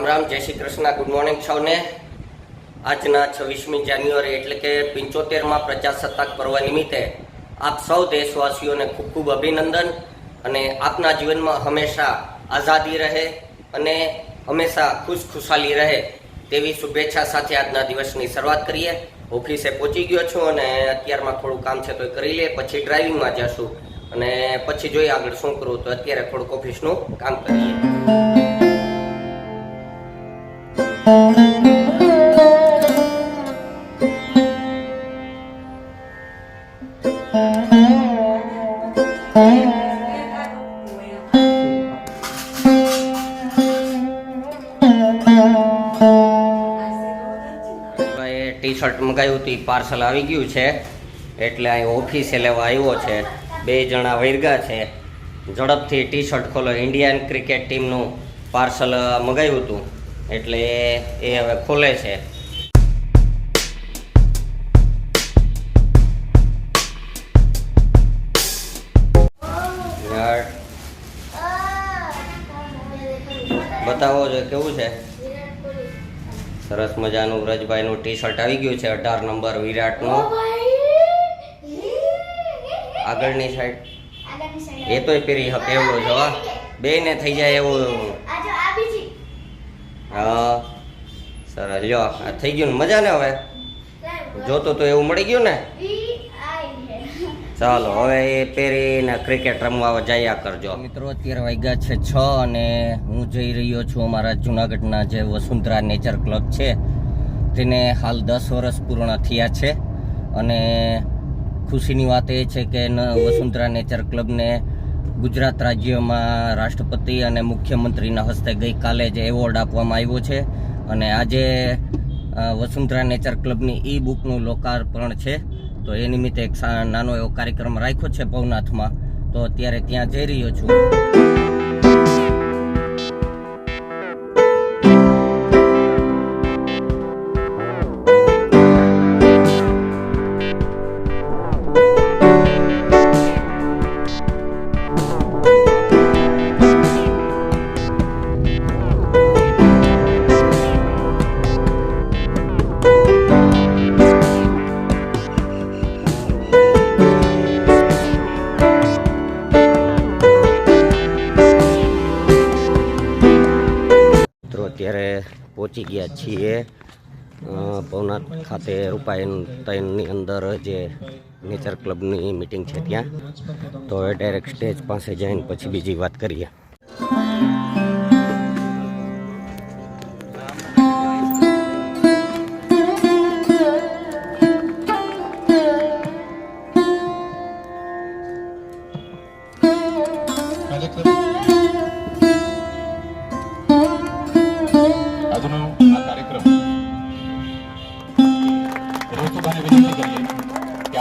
રામ રામ, જય Shri Krishna, good morning સૌને। આજના 26મી જાન્યુઆરી એટલે કે 75મા પ્રજાસત્તાક પર્વ નિમિત્તે આપ સૌ દેશવાસીઓને ખૂબ ખૂબ અભિનંદન અને આપના જીવનમાં હંમેશા આઝાદી રહે અને હંમેશા ખુશખુશાલી રહે તેવી શુભેચ્છા સાથે આજના દિવસની શરૂઆત કરીએ। ઓફિસે પહોંચી ગયો છું અને અત્યારમાં થોડું કામ છે તો કરી લે, પછી ડ્રાઇવિંગમાં જશું અને પછી જોઈએ આગળ શું કરું। તો અત્યારે થોડુંક ઓફિસનું કામ કરીએ। ટી શર્ટ મંગાવ્યું હતું, પાર્સલ આવી ગયું છે એટલે અહીં ઓફિસે લેવા આવ્યો છે। બે જણા વૈરગા છે, ઝડપથી ટી શર્ટ ખોલો। ઇન્ડિયન ક્રિકેટ ટીમનું પાર્સલ મંગાવ્યું હતું એટલે એ હવે ખોલે છે। બતાવો જો કેવું છે। સરસ મજાનું વ્રજભાઈનું ટી શર્ટ આવી ગયું છે, 18 નંબર વિરાટનું। આગળની સાઈડ એ તોય પહેરી શકે એવું છે, બે ને થઈ જાય એવું। હા સરસ, લ્યો આ થઈ ગયું ને, મજા ને। હવે જોતો તો એવું મળી ગયું ને। ચાલો હવે એ પહેરીને ક્રિકેટ રમવા જયા કરજો। મિત્રો અત્યારે વાગ્યા છે 6 અને હું જઈ રહ્યો છું અમારા જુનાગઢના જે વસુંધરા નેચર ક્લબ છે તેને હાલ 10 વર્ષ પૂર્ણ થયા છે અને ખુશીની વાત એ છે કે વસુંધરા નેચર ક્લબને ગુજરાત રાજ્યમાં રાષ્ટ્રપતિ અને મુખ્યમંત્રીના હસ્તે ગઈકાલે જ એવોર્ડ આપવામાં આવ્યો છે અને આજે વસુંધરા નેચર ક્લબની ઈ બુકનું લોકાર્પણ છે। તો એ નિમિત્તે એક નાનો એવો કાર્યક્રમ રાખ્યો છે ભવનાથમાં, તો અત્યારે ત્યાં જઈ રહ્યો છું। અત્યારે પહોંચી ગયા છીએ ભવનાથ ખાતે રૂપાયણની અંદર જે નેચર ક્લબની મિટિંગ છે ત્યાં। તો હવે ડાયરેક્ટ સ્ટેજ પાસે જઈને પછી બીજી વાત કરીએ।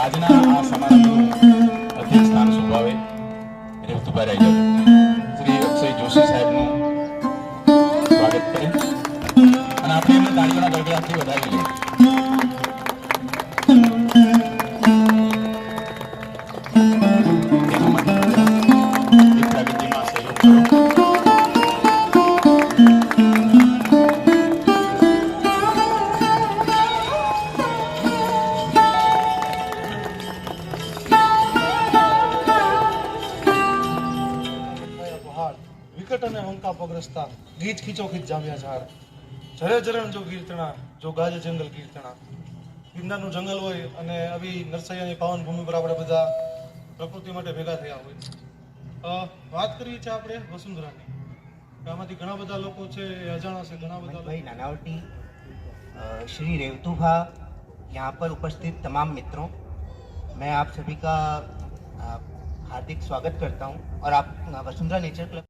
આજના આ સમારંભનું અધ્યક્ષ સ્થાન શોભાવે રેવતુભાઈ રાયગર શ્રી અક્ષય જોશી સાહેબનું સ્વાગત કરે અને આપણે એમને તાળીઓના ગડગડાટથી વધાવી લઈએ। પ્રગતિમાં સહયોગ કરો। વિકટ અને હંકાપગ્રસ્તા ગીત ખીચો ખીચ જામ્યા ઝાડ, જરે જરણ જો કીર્તના જો ગાજ જંગલ કીર્તના। ગિરનારનું જંગલ હોય અને આવી નરસૈયાની પાવન ભૂમિ પર આપણે બધા પ્રકૃતિ માટે ભેગા થયા હોય। વાત કરીએ છીએ આપણે વસુંધરાની, આમાંથી ઘણા બધા લોકો છે એ અજાણા છે, ઘણા બધા भाई नानावटी, श्री रेवतुभा, यहाँ पर उपस्थित तमाम मित्रों, मैं आप सभी का हार्दिक स्वागत करता हूँ और आप वसुंधरा नेचर क्लब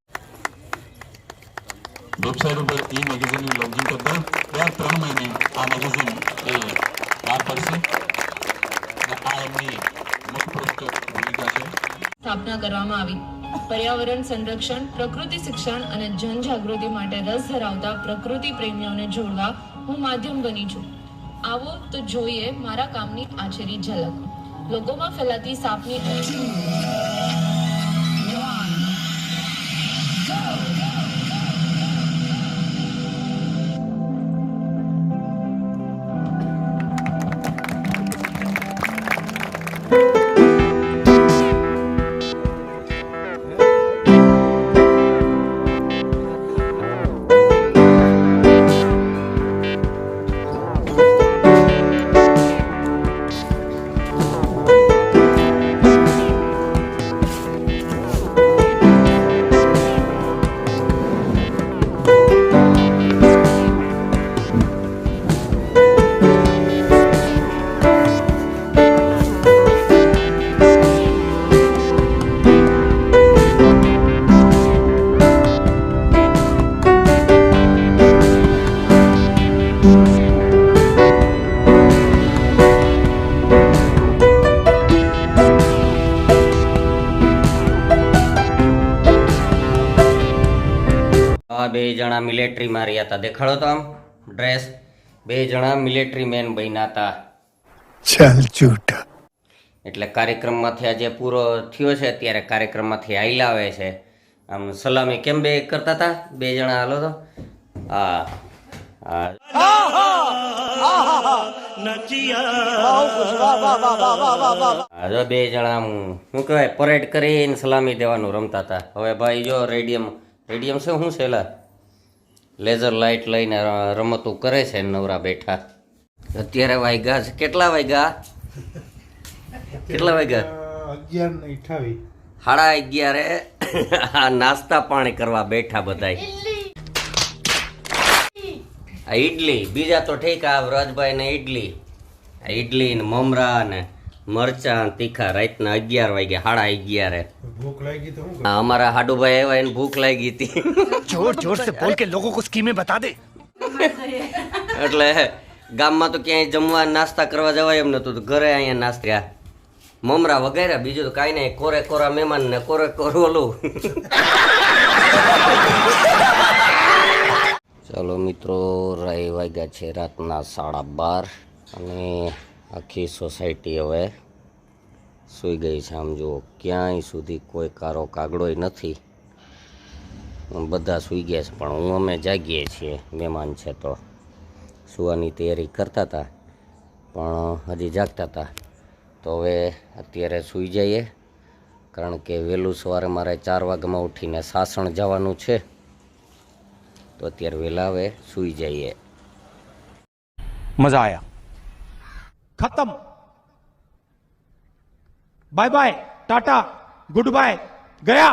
વેબસાઇટ ઉપર ઈ મેગેઝિનની લોન્ચિંગ કરતા દર 3 મહિને આ મેગેઝિન એ બહાર પડશે અને આ એમની મુખ્ય ભૂમિકા છે। સ્થાપના કરવામાં આવી। પર્યાવરણ સંરક્ષણ, પ્રકૃતિ શિક્ષણ અને જનજાગૃતિ માટે રસ ધરાવતા પ્રકૃતિ પ્રેમીઓને જોડવા હું માધ્યમ બની છું। આવો તો જોઈએ મારા કામની આછેરી ઝલક। લોકોમાં ફેલાતી સાપની આ બે જણા મિલિટરીમાં રહ્યા હતા. દેખાડો તો આમ ડ્રેસ. બે જણા મિલિટરી મેન બન્યા હતા. चल झूठा. એટલે કાર્યક્રમમાંથી આજે પૂરો થયો છે. અત્યારે કાર્યક્રમમાંથી આઈલા આવે છે. આમ સલામી કેમ બે કરતા હતા બે જણા? હાલો તો હા હા જો બે જણા આમ શું કહેવાય પરેડ કરીને સલામી દેવાનું રમતા હતા. હવે ભાઈ જો રેડિયમ છે શું છે એલા લેઝર લાઇટ લઈને રમતું કરે છે નવરા બેઠા. અત્યારે વાગ્યા છે કેટલા વાગ્યા 11:28. 11:30 આ નાસ્તા પાણી કરવા બેઠા બધાય. આ ઈડલી બીજા તો ઠીક. આ વ્રજભાઈ ને ઈડલી ને મમરા ને મરચા તીખા રાતના 11 વાગ્યા 11:30. ભૂખ લાગી તો હું હા, અમારા હાડુભાઈ આવ્યા એને ભૂખ લાગી હતી जोर जोर से बोल के लोगों को स्कीमें बता दे. એટલે ગામમાં તો ક્યાંય જમવા નાસ્તા કરવા જવાય એમ નતું. તો ઘરે અહીંયા નાસ્તા મમરા વગેરે બીજું તો કાંઈ નહીં. કોરે કોરા મહેમાન ને કોરે કોરું ઓલું. ચાલો મિત્રો, વાગ્યા છે રાતના 12:30 અને આખી સોસાયટી હવે સૂઈ ગઈ છે. આમ જુઓ ક્યાંય સુધી કોઈ કારો કાગડોય નથી. બધા સૂઈ ગયા છે પણ અમે જાગીએ છીએ. મહેમાન છે તો સુવાની તૈયારી કરતા હતા પણ હજી જાગતા હતા. તો હવે અત્યારે સૂઈ જઈએ કારણ કે વહેલું સવારે મારે 4 વાગ્યામાં ઉઠીને સાસણ જવાનું છે. તો અત્યારે વહેલા હવે સૂઈ જઈએ. मजा आया. खत्म. Bye bye tata good bye गया.